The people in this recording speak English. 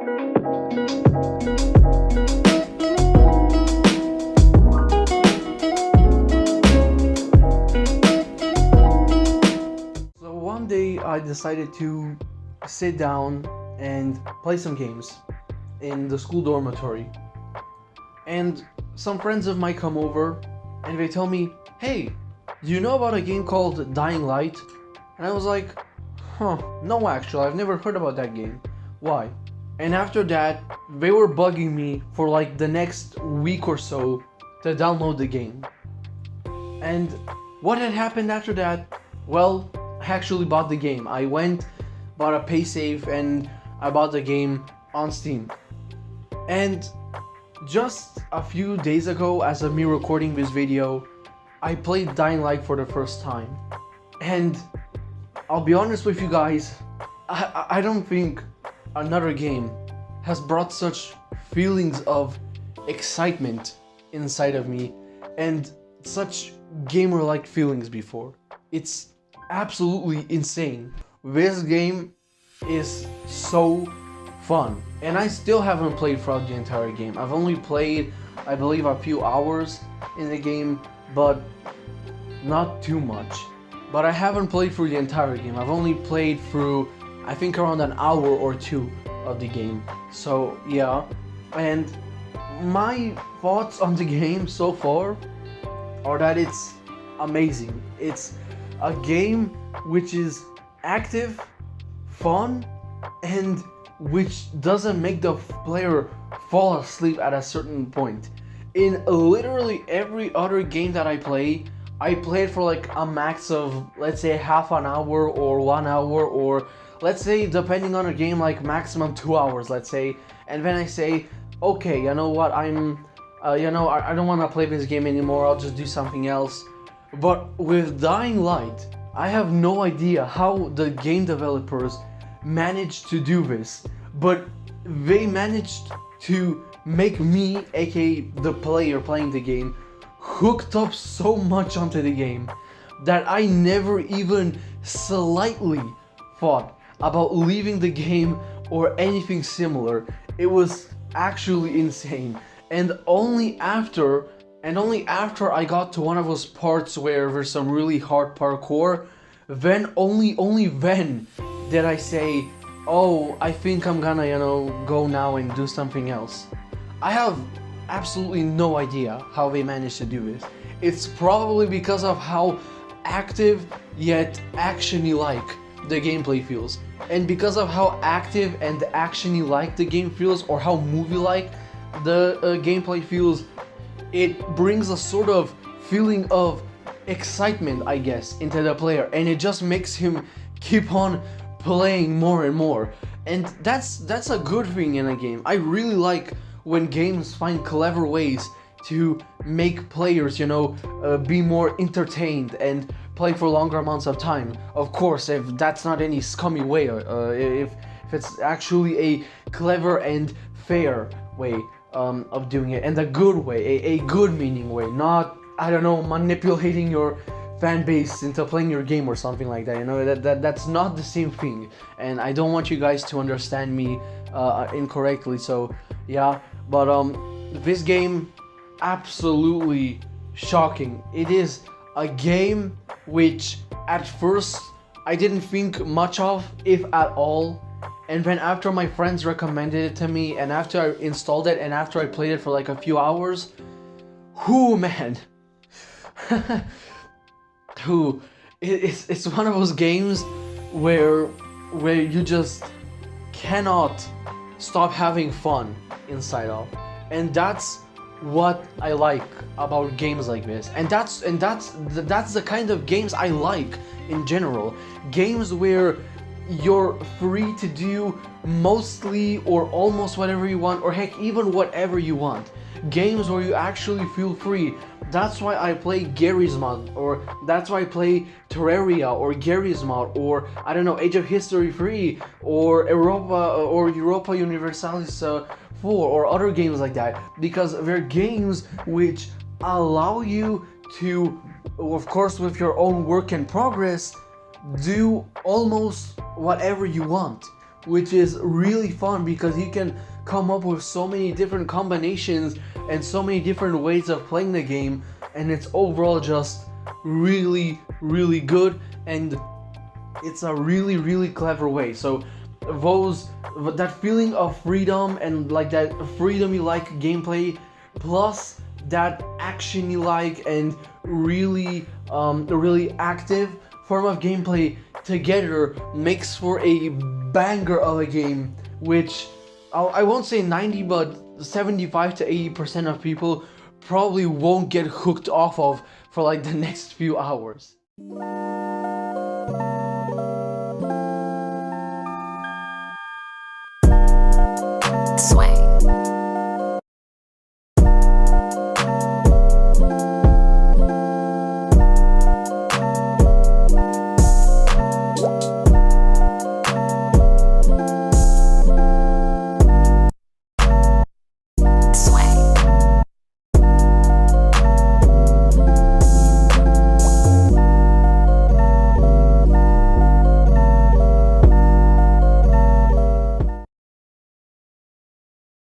So one day I decided to sit down and play some games in the school dormitory. And some friends of mine come over and they tell me, "Hey, do you know about a game called Dying Light?" And I was like, no actually, I've never heard about that game. Why? And after that, they were bugging me for like the next week or so to download the game. And what had happened after that? Well, I actually bought the game. I went, bought a pay save, and I bought the game on Steam. And just a few days ago, as of me recording this video, I played Dying Light for the first time. And I'll be honest with you guys, I don't think another game has brought such feelings of excitement inside of me and such gamer-like feelings before. It's absolutely insane. This game is so fun, and I still haven't played throughout the entire game. I've only played, I believe, a few hours in the game, but not too much. But I haven't played through the entire game. I've only played through, I think, around an hour or two of the game. So yeah, and my thoughts on the game so far are that it's amazing. It's a game which is active, fun, and which doesn't make the player fall asleep at a certain point. In literally every other game that I played for like a max of, let's say, half an hour or 1 hour, or let's say, depending on a game, like maximum 2 hours, let's say. And then I say, okay, you know what, I don't want to play this game anymore, I'll just do something else. But with Dying Light, I have no idea how the game developers managed to do this, but they managed to make me, aka the player playing the game, hooked up so much onto the game that I never even slightly thought about leaving the game or anything similar. It was actually insane. And only after I got to one of those parts where there's some really hard parkour, then only then did I say, oh, I think I'm gonna, go now and do something else. I have absolutely no idea how they managed to do this. It's probably because of how active yet actiony like the gameplay feels. And because of how active and actiony like the game feels, or how movie like the gameplay feels, it brings a sort of feeling of excitement, I guess, into the player, and it just makes him keep on playing more and more. And that's a good thing in a game. I really like when games find clever ways to make players, be more entertained and play for longer amounts of time. Of course, if that's not any scummy way, if it's actually a clever and fair way of doing it, and a good way, a good meaning way, not, I don't know, manipulating your fan base into playing your game or something like that. That's not the same thing, and I don't want you guys to understand me incorrectly. So yeah, but this game, absolutely shocking. It is a game which at first I didn't think much of, if at all, and then after my friends recommended it to me, and after I installed it, and after I played it for like a few hours, man, it's one of those games where you just cannot stop having fun inside of, and that's what I like about games like this, and that's the kind of games I like in general. Games where you're free to do mostly or almost whatever you want, or heck, even whatever you want. Games where you actually feel free. That's why I play Gary's Mod, or that's why I play Terraria, or Gary's Mod, or I don't know, Age of History 3, or Europa Universalis 4, or other games like that, because they're games which allow you to, of course with your own work in progress, do almost whatever you want. which is really fun because you can come up with so many different combinations and so many different ways of playing the game, and it's overall just really, really good, and it's a really, really clever way. So that feeling of freedom and like that freedom you like gameplay, plus that action you like and really really active form of gameplay together makes for a banger of a game, which I won't say 90 but 75 to 80% of people probably won't get hooked off of for like the next few hours.